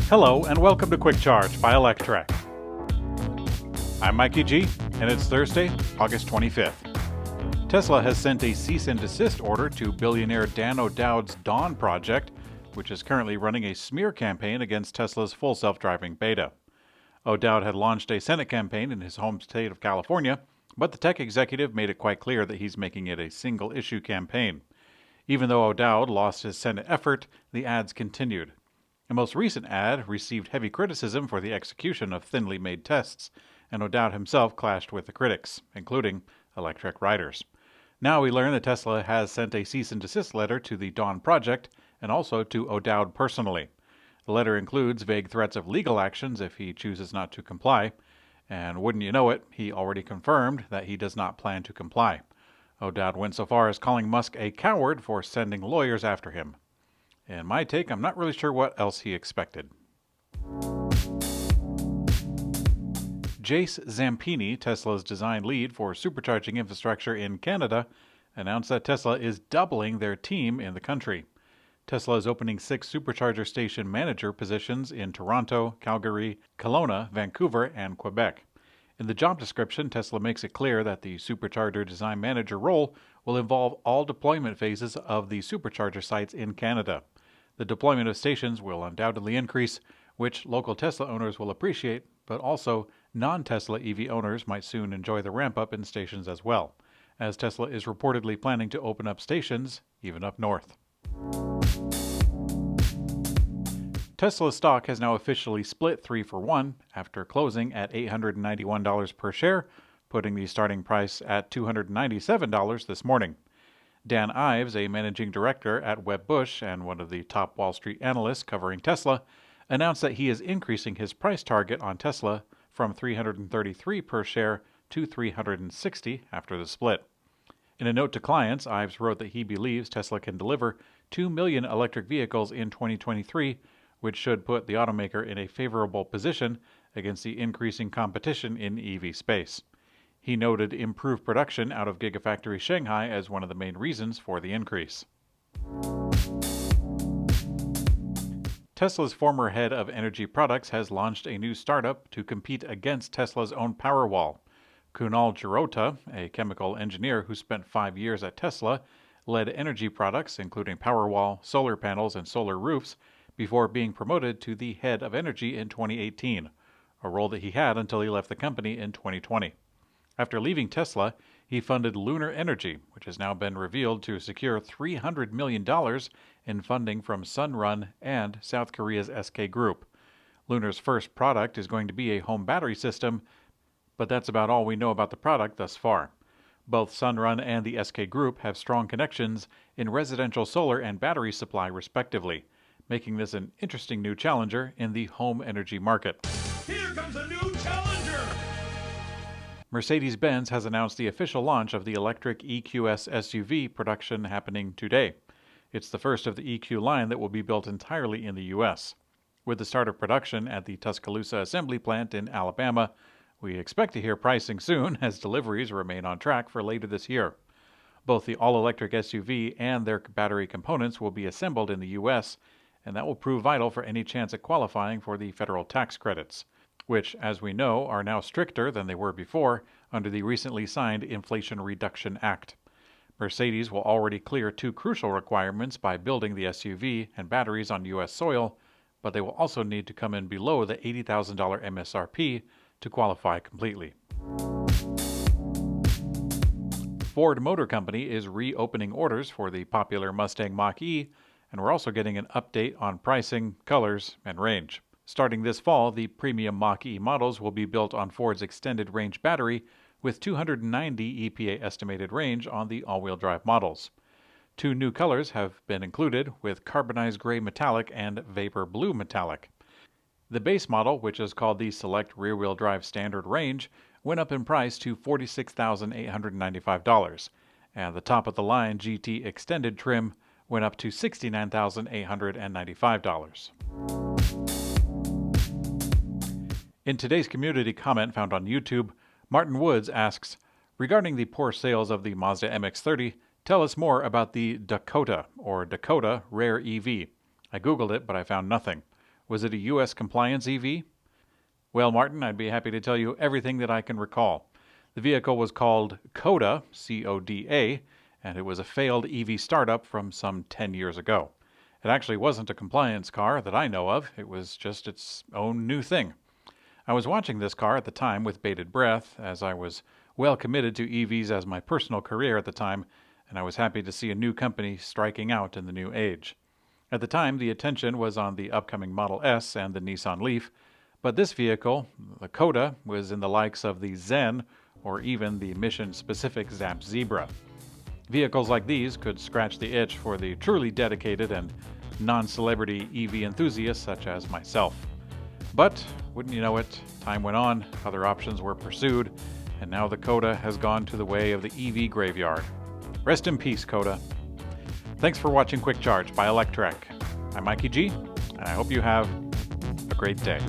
Hello and welcome to Quick Charge by Electrek. I'm Mikey G, and it's Thursday, August 25th. Tesla has sent a cease and desist order to billionaire Dan O'Dowd's Dawn project, which is currently running a smear campaign against Tesla's full self-driving beta. O'Dowd had launched a Senate campaign in his home state of California, but the tech executive made it quite clear that he's making it a single-issue campaign. Even though O'Dowd lost his Senate effort, the ads continued. A most recent ad received heavy criticism for the execution of thinly made tests, and O'Dowd himself clashed with the critics, including Electrek riders. Now we learn that Tesla has sent a cease and desist letter to the Dawn project and also to O'Dowd personally. The letter includes vague threats of legal actions if he chooses not to comply, and wouldn't you know it, he already confirmed that he does not plan to comply. O'Dowd went so far as calling Musk a coward for sending lawyers after him. In my take, I'm not really sure what else he expected. Jace Zampini, Tesla's design lead for supercharging infrastructure in Canada, announced that Tesla is doubling their team in the country. Tesla is opening 6 supercharger station manager positions in Toronto, Calgary, Kelowna, Vancouver, and Quebec. In the job description, Tesla makes it clear that the supercharger design manager role will involve all deployment phases of the supercharger sites in Canada. The deployment of stations will undoubtedly increase, which local Tesla owners will appreciate, but also non-Tesla EV owners might soon enjoy the ramp-up in stations as well, as Tesla is reportedly planning to open up stations even up north. Tesla stock has now officially split 3-for-1 after closing at $891 per share, putting the starting price at $297 this morning. Dan Ives, a managing director at Wedbush and one of the top Wall Street analysts covering Tesla, announced that he is increasing his price target on Tesla from $333 per share to $360 after the split. In a note to clients, Ives wrote that he believes Tesla can deliver 2 million electric vehicles in 2023, which should put the automaker in a favorable position against the increasing competition in EV space. He noted improved production out of Gigafactory Shanghai as one of the main reasons for the increase. Tesla's former head of energy products has launched a new startup to compete against Tesla's own Powerwall. Kunal Girota, a chemical engineer who spent 5 years at Tesla, led energy products including Powerwall, solar panels, and solar roofs before being promoted to the head of energy in 2018, a role that he had until he left the company in 2020. After leaving Tesla, he funded Lunar Energy, which has now been revealed to secure $300 million in funding from Sunrun and South Korea's SK Group. Lunar's first product is going to be a home battery system, but that's about all we know about the product thus far. Both Sunrun and the SK Group have strong connections in residential solar and battery supply respectively, making this an interesting new challenger in the home energy market. Here comes a new challenger! Mercedes-Benz has announced the official launch of the electric EQS SUV production happening today. It's the first of the EQ line that will be built entirely in the U.S. With the start of production at the Tuscaloosa assembly plant in Alabama, we expect to hear pricing soon as deliveries remain on track for later this year. Both the all-electric SUV and their battery components will be assembled in the U.S., and that will prove vital for any chance at qualifying for the federal tax credits, which, as we know, are now stricter than they were before under the recently signed Inflation Reduction Act. Mercedes will already clear 2 crucial requirements by building the SUV and batteries on U.S. soil, but they will also need to come in below the $80,000 MSRP to qualify completely. Ford Motor Company is reopening orders for the popular Mustang Mach-E, and we're also getting an update on pricing, colors, and range. Starting this fall, the premium Mach-E models will be built on Ford's extended range battery with 290 EPA estimated range on the all-wheel drive models. 2 new colors have been included with carbonized gray metallic and vapor blue metallic. The base model, which is called the Select Rear-Wheel Drive Standard Range, went up in price to $46,895, and the top-of-the-line GT Extended trim went up to $69,895. In today's community comment found on YouTube, Martin Woods asks, regarding the poor sales of the Mazda MX-30, tell us more about the Dakota, or Dakota Rare EV. I googled it, but I found nothing. Was it a U.S. compliance EV? Well, Martin, I'd be happy to tell you everything that I can recall. The vehicle was called CODA, C-O-D-A, and it was a failed EV startup from some 10 years ago. It actually wasn't a compliance car that I know of. It was just its own new thing. I was watching this car at the time with bated breath, as I was well committed to EVs as my personal career at the time, and I was happy to see a new company striking out in the new age. At the time, the attention was on the upcoming Model S and the Nissan Leaf, but this vehicle, the CODA, was in the likes of the Zen or even the mission-specific Zap Zebra. Vehicles like these could scratch the itch for the truly dedicated and non-celebrity EV enthusiasts such as myself. But, wouldn't you know it, time went on, other options were pursued, and now the CODA has gone to the way of the EV graveyard. Rest in peace, CODA. Thanks for watching Quick Charge by Electrek. I'm Mikey G, and I hope you have a great day.